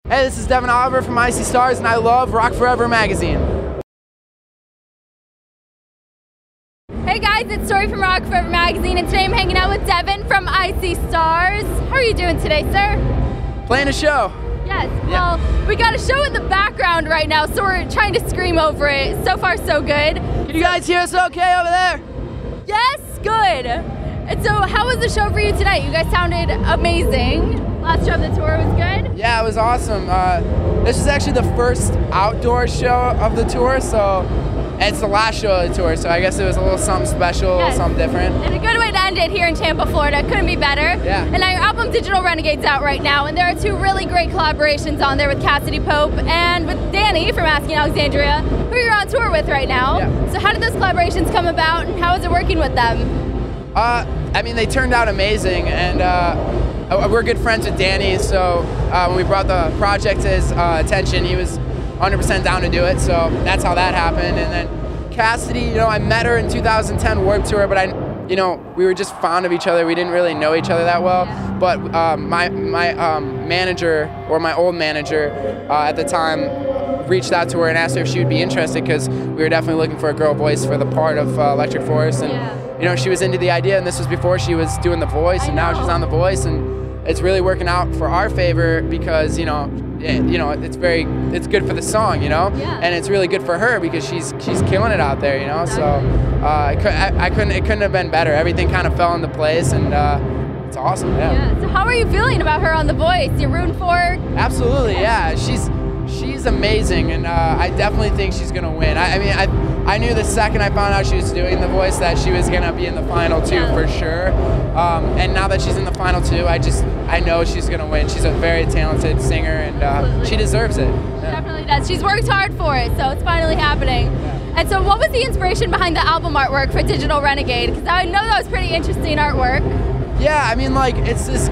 Hey, this is Devin Oliver from Icy Stars, and I love Rock Forever magazine. Hey guys, it's Story from Rock Forever magazine, and today I'm hanging out with Devin from Icy Stars. How are you doing today, sir? Playing a show. Yes, well, we got a show in the background right now, so we're trying to scream over it. So far, so good. Can you guys hear us okay over there? Yes, good. And so, how was the show for you tonight? You guys sounded amazing. Last show of the tour was good? Yeah, it was awesome. This is actually the first outdoor show of the tour, so it's the last show of the tour, so I guess it was a little something special, yes. Something different. And a good way to end it here in Tampa, Florida. Couldn't be better. Yeah. And now your album Digital Renegade's out right now, and there are two really great collaborations on there with Cassadee Pope and with Danny from Asking Alexandria, who you're on tour with right now. Yeah. So how did those collaborations come about, and how is it working with them? I mean, they turned out amazing, and we're good friends with Danny, so when we brought the project to his attention, he was 100% down to do it, so that's how that happened. And then Cassadee, you know, I met her in 2010 Warped Tour, but we were just fond of each other. We didn't really know each other that well, but my manager, or my old manager at the time, reached out to her and asked her if she would be interested, because we were definitely looking for a girl voice for the part of Electric Force, and you know, she was into the idea, and this was before she was doing The Voice, and now she's on The Voice, and it's really working out for our favor because it's good for the song, you know, and it's really good for her because she's killing it out there, you know. So it couldn't have been better. Everything kind of fell into place, and it's awesome. Yeah. So how are you feeling about her on The Voice? You're rooting for her? Absolutely, yeah. She's amazing, and I definitely think she's gonna win. I knew the second I found out she was doing The Voice that she was gonna be in the final two for sure. And now that she's in the final two, I know she's gonna win. She's a very talented singer, and she deserves it. She definitely does. She's worked hard for it, so it's finally happening. And so, what was the inspiration behind the album artwork for Digital Renegade? Because I know that was pretty interesting artwork. Yeah, I mean, like, it's this.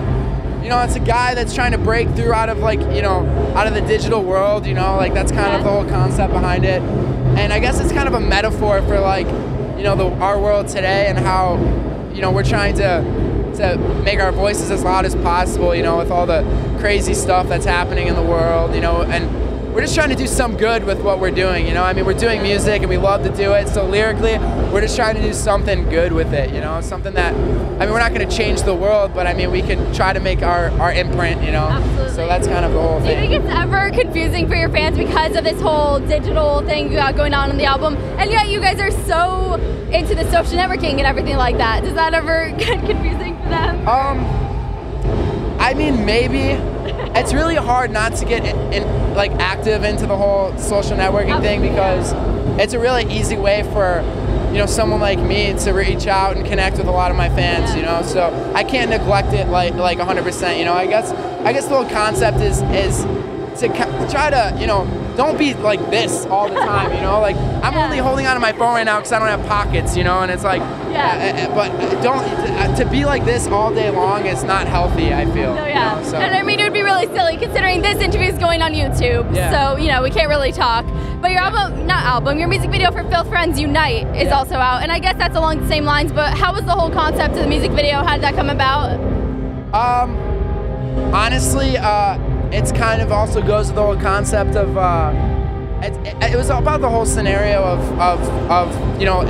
You know, it's a guy that's trying to break through out of out of the digital world, you know, like that's kind of the whole concept behind it. And I guess it's kind of a metaphor for our world today, and how, you know, we're trying to make our voices as loud as possible, you know, with all the crazy stuff that's happening in the world, you know, and we're just trying to do some good with what we're doing, you know. I mean, we're doing music and we love to do it, so lyrically, we're just trying to do something good with it, you know, something that, I mean, we're not going to change the world, but I mean, we can try to make our imprint, you know. Absolutely. So that's kind of the whole thing. Do you think it's ever confusing for your fans because of this whole digital thing going on in the album, and yet you guys are so into the social networking and everything like that? Does that ever get confusing for them? I mean, maybe. It's really hard not to get active into the whole social networking thing, because it's a really easy way for, you know, someone like me to reach out and connect with a lot of my fans, you know. So I can't neglect it like 100%, you know. I guess the whole concept is to try to, you know, don't be like this all the time, you know. Like, I'm only holding onto my phone right now because I don't have pockets, you know, and it's like, but to be like this all day long is not healthy, I feel. No, you know, so. And I mean, it would be really silly considering this interview is going on YouTube, so, you know, we can't really talk. But your your music video for Filth Friends Unite is also out, and I guess that's along the same lines, but how was the whole concept of the music video? How did that come about? Honestly, it's kind of also goes with the whole concept of, it was about the whole scenario of you know,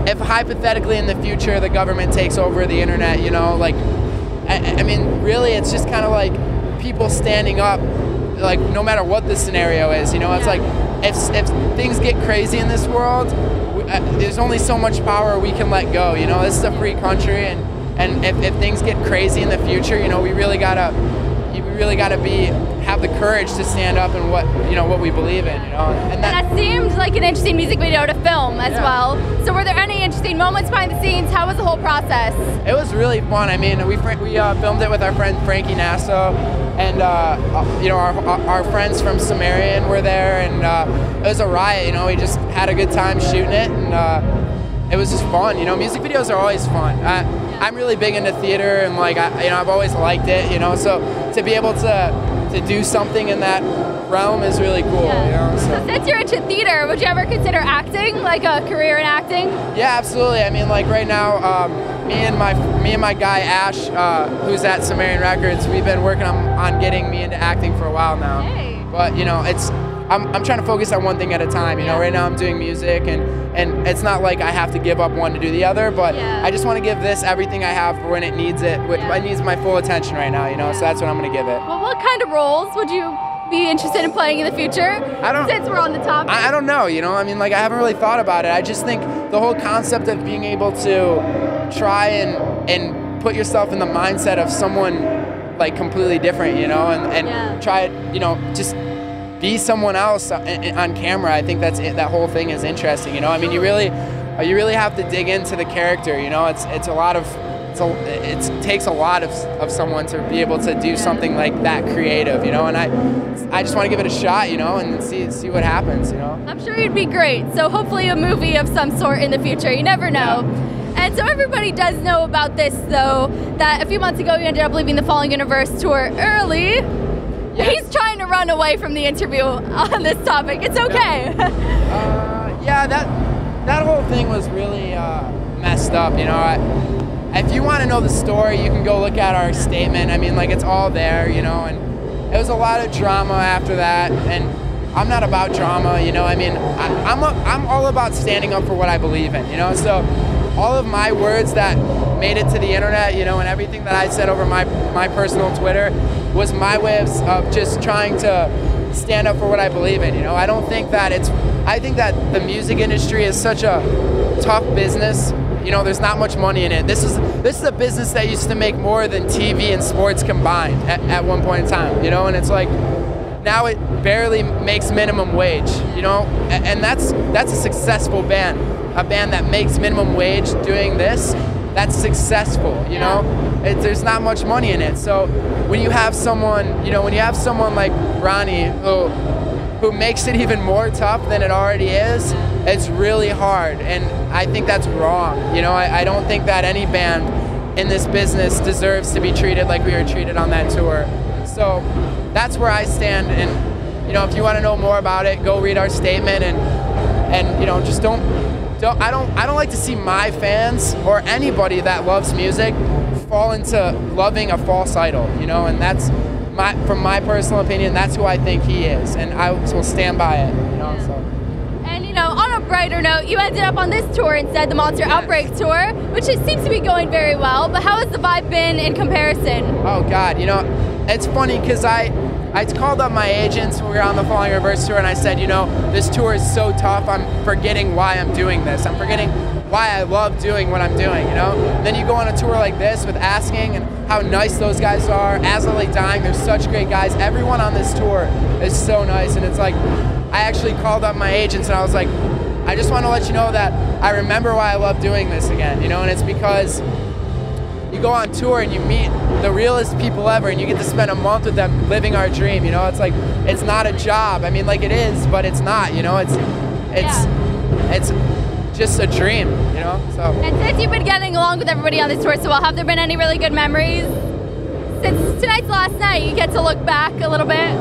if hypothetically in the future the government takes over the internet, you know, like, I mean, really it's just kind of like people standing up, like, no matter what the scenario is, you know. It's like, if things get crazy in this world, there's only so much power we can let go, you know. This is a free country, and if things get crazy in the future, you know, we really gotta have the courage to stand up and what we believe in, you know. And that seemed like an interesting music video to film as well. So were there any interesting moments behind the scenes? How was the whole process? It was really fun. I mean, we filmed it with our friend Frankie Nasso, and you know, our friends from Sumerian were there, and it was a riot. You know, we just had a good time shooting it, and it was just fun. You know, music videos are always fun. I'm really big into theater, and like, I've always liked it. You know, so to be able to to do something in that realm is really cool. Yeah. You know? So since you're into theater, would you ever consider acting, like a career in acting? Yeah, absolutely. I mean, like right now, me and my guy Ash, who's at Sumerian Records, we've been working on getting me into acting for a while now. Hey. But you know, I'm trying to focus on one thing at a time. You know, right now I'm doing music, and it's not like I have to give up one to do the other, but I just want to give this everything I have for when it needs it. It needs my full attention right now, you know, so that's what I'm going to give it. Well, what kind of roles would you be interested in playing in the future? Since we're on the topic. I don't know, you know, I mean, like I haven't really thought about it. I just think the whole concept of being able to try and put yourself in the mindset of someone like completely different, you know, and try, you know, just be someone else on camera. I think that whole thing is interesting, you know. I mean, you really have to dig into the character, you know. It takes a lot of someone to be able to do something like that creative, you know. And I just want to give it a shot, you know, and see what happens, you know. I'm sure you'd be great. So hopefully a movie of some sort in the future. You never know. Yeah. And so everybody does know about this, though, that a few months ago you ended up leaving the Falling Universe tour early. Yes. He's trying to run away from the interview on this topic. It's okay. Yeah, that whole thing was really messed up, you know. If you want to know the story, you can go look at our statement. I mean, like, it's all there, you know, and it was a lot of drama after that, and I'm not about drama, you know. I mean, I'm all about standing up for what I believe in, you know. So all of my words that made it to the internet, you know, and everything that I said over my personal Twitter was my way of just trying to stand up for what I believe in, you know. I think that the music industry is such a tough business. You know, there's not much money in it. This is a business that used to make more than TV and sports combined at one point in time, you know, and it's like now it barely makes minimum wage, you know, and that's a successful band. A band that makes minimum wage doing this, that's successful, you know. There's not much money in it. So when you have someone, you know, like Ronnie who makes it even more tough than it already is, it's really hard, and I think that's wrong. You know, I don't think that any band in this business deserves to be treated like we were treated on that tour. So that's where I stand, and you know, if you want to know more about it, go read our statement, and you know, just I don't like to see my fans or anybody that loves music fall into loving a false idol, you know, and that's from my personal opinion, that's who I think he is, and I will stand by it, you know. So. And you know, on a brighter note, you ended up on this tour instead, the Monster Outbreak tour, which it seems to be going very well. But how has the vibe been in comparison? Oh God, you know, it's funny because I called up my agents when we were on the Falling Reverse tour, and I said, you know, this tour is so tough, I'm forgetting why I'm doing this. I'm forgetting why I love doing what I'm doing, you know? And then you go on a tour like this with Asking and how nice those guys are. As I Lay Dying, they're such great guys. Everyone on this tour is so nice, and it's like, I actually called up my agents and I was like, I just want to let you know that I remember why I love doing this again, you know? And it's because you go on tour and you meet the realest people ever, and you get to spend a month with them living our dream, you know? It's like, it's not a job. I mean, like, it is, but it's not, you know? It's just a dream, you know? So. And since you've been getting along with everybody on this tour so well, have there been any really good memories? Since tonight's last night, you get to look back a little bit.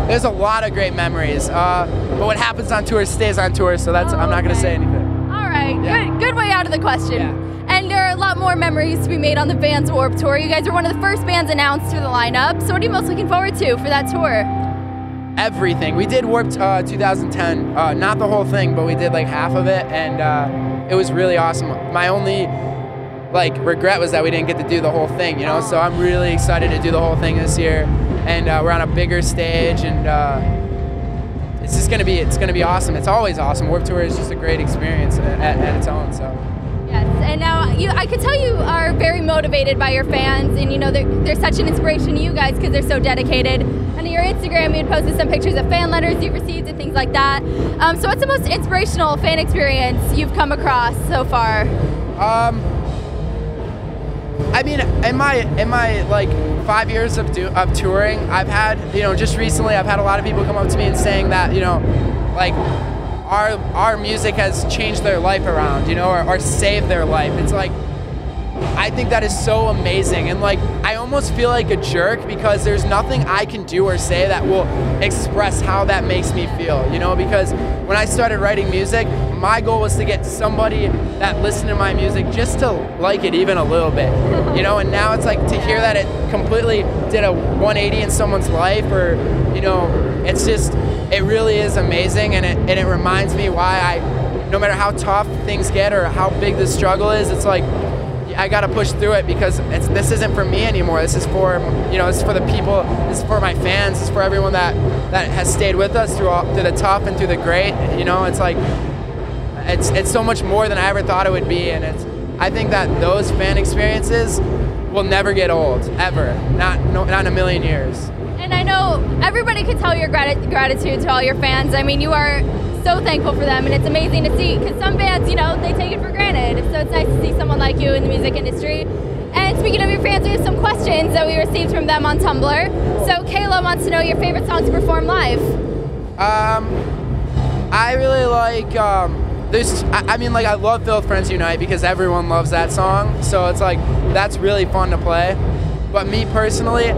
There's a lot of great memories, but what happens on tour stays on tour, so that's I'm not going to say anything. All right, good way out of the question. Yeah. And there are a lot more memories to be made on the Vans Warped Tour. You guys were one of the first bands announced for the lineup, so what are you most looking forward to for that tour? Everything. We did Warped 2010, not the whole thing, but we did like half of it, and it was really awesome. My only regret was that we didn't get to do the whole thing, you know, so I'm really excited to do the whole thing this year, and we're on a bigger stage, and it's gonna be awesome. It's always awesome. Warped Tour is just a great experience at its own, so. Yes, and now I could tell you are very motivated by your fans, and you know they're such an inspiration to you guys because they're so dedicated. And on your Instagram, you had posted some pictures of fan letters you've received and things like that. So what's the most inspirational fan experience you've come across so far? I mean, in my like 5 years of touring, I've had, you know, just recently I've had a lot of people come up to me and saying that, you know, like our music has changed their life around, you know, or saved their life. It's like, I think that is so amazing, and like I almost feel like a jerk because there's nothing I can do or say that will express how that makes me feel, you know, because when I started writing music, my goal was to get somebody that listened to my music just to like it even a little bit, you know, and now it's like to hear that it completely did a 180 in someone's life, or, you know, it's just, it really is amazing, and it reminds me why no matter how tough things get or how big the struggle is, it's like, I gotta push through it because this isn't for me anymore. This is for, you know, it's for the people, this is for my fans, it's for everyone that has stayed with us through the tough and through the great, you know, it's like, it's so much more than I ever thought it would be, and I think that those fan experiences will never get old, ever, not in a million years. And I know everybody can tell your gratitude to all your fans. I mean, you are so thankful for them, and it's amazing to see, because some bands, you know, they take it for granted. So it's nice to see someone like you in the music industry. And speaking of your fans, we have some questions that we received from them on Tumblr. So Kayla wants to know your favorite song to perform live. I really like, I mean, like, I love Filth Friends Unite because everyone loves that song. So it's like, that's really fun to play. But me personally,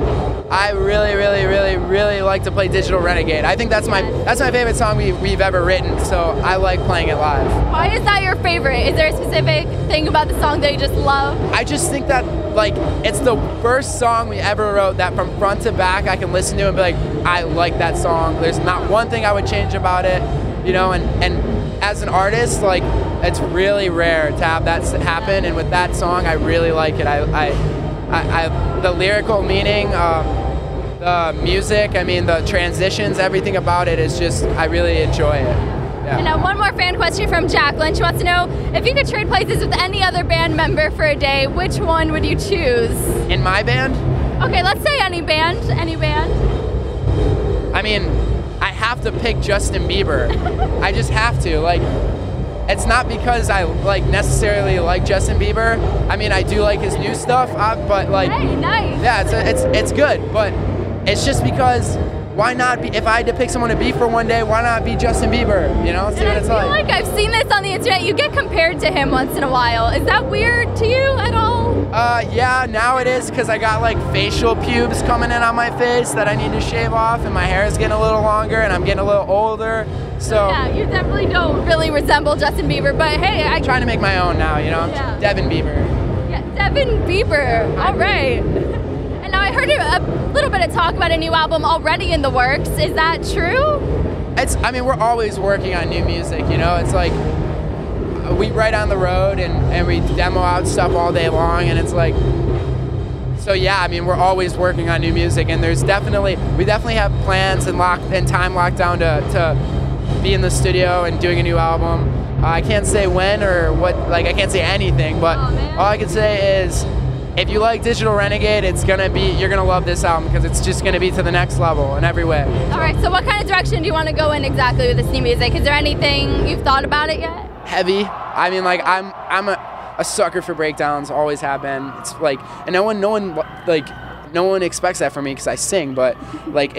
I really like to play Digital Renegade. I think that's my favorite song we've ever written, so I like playing it live. Why is that your favorite? Is there a specific thing about the song that you just love? I just think that, like, it's the first song we ever wrote that from front to back I can listen to and be like, I like that song. There's not one thing I would change about it, you know, and as an artist, like, it's really rare to have that happen, and with that song, I really like it. The lyrical meaning, the music, I mean, the transitions, everything about it is just, I really enjoy it. Yeah. And now one more fan question from Jacqueline. She wants to know, if you could trade places with any other band member for a day, which one would you choose? In my band? Okay, let's say any band, I mean, I have to pick Justin Bieber. I just have to, like, it's not because I like necessarily like Justin Bieber. I mean, I do like his new stuff, but like, hey, nice. Yeah, it's good, but it's just because why not be? If I had to pick someone to be for one day, why not be Justin Bieber? You know, see what it's like. I feel like I've seen this on the internet. You get compared to him once in a while. Is that weird to you at all? Yeah, now it is because I got like facial pubes coming in on my face that I need to shave off, and my hair is getting a little longer, and I'm getting a little older. So yeah, you definitely don't really resemble Justin Bieber, but hey, I'm trying to make my own now. You know, I'm Devin Bieber. Yeah, Devin Bieber. All right. And now I heard a little bit of talk about a new album already in the works. Is that true? I mean, we're always working on new music. You know, it's like we write on the road and we demo out stuff all day long, and it's like. So yeah, I mean, we're always working on new music, and we definitely have plans and time locked down to be in the studio and doing a new album. I can't say when or what, like I can't say anything, but all I can say is if you like Digital Renegade, you're gonna love this album because it's just gonna be to the next level in every way. All right, so what kind of direction do you want to go in exactly with this new music? Is there anything you've thought about it yet? Heavy. I mean, like I'm a sucker for breakdowns, always have been. It's like, and no one expects that from me because I sing, but like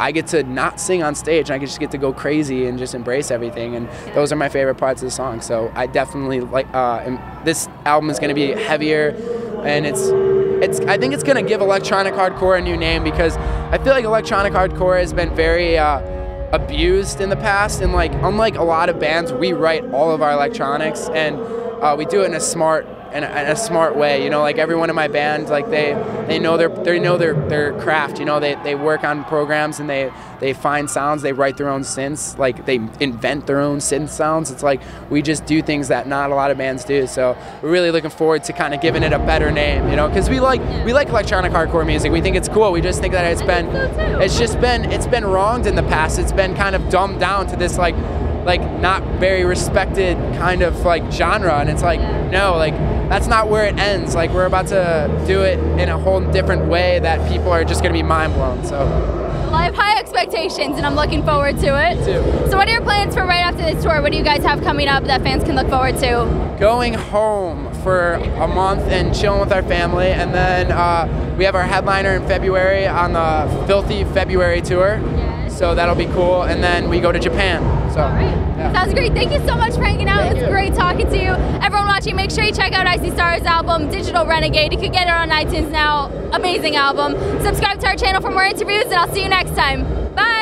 I get to not sing on stage, and I just get to go crazy and just embrace everything, and those are my favorite parts of the song. So I definitely like, this album is going to be heavier, and I think it's going to give electronic hardcore a new name, because I feel like electronic hardcore has been very abused in the past, and like unlike a lot of bands, we write all of our electronics, and we do it in a smart way, you know, like everyone in my band, like they know their craft, you know, they work on programs and they find sounds, they write their own synths, like they invent their own synth sounds. It's like we just do things that not a lot of bands do. So we're really looking forward to kind of giving it a better name, you know, because we like electronic hardcore music. We think it's cool. We just think that it's been wronged in the past. It's been kind of dumbed down to this like not very respected kind of like genre, and it's like, no, like that's not where it ends. Like we're about to do it in a whole different way that people are just gonna be mind blown. So well, I have high expectations, and I'm looking forward to it. Me too. So what are your plans for right after this tour? What do you guys have coming up that fans can look forward to? Going home for a month and chilling with our family, and then we have our headliner in February on the Filthy February tour. Yes. So that'll be cool. And then we go to Japan. So, all right. Yeah. Sounds great. Thank you so much for hanging out. It was great talking to you. Everyone watching, make sure you check out Icy Star's album, Digital Renegade. You can get it on iTunes now. Amazing album. Subscribe to our channel for more interviews, and I'll see you next time. Bye.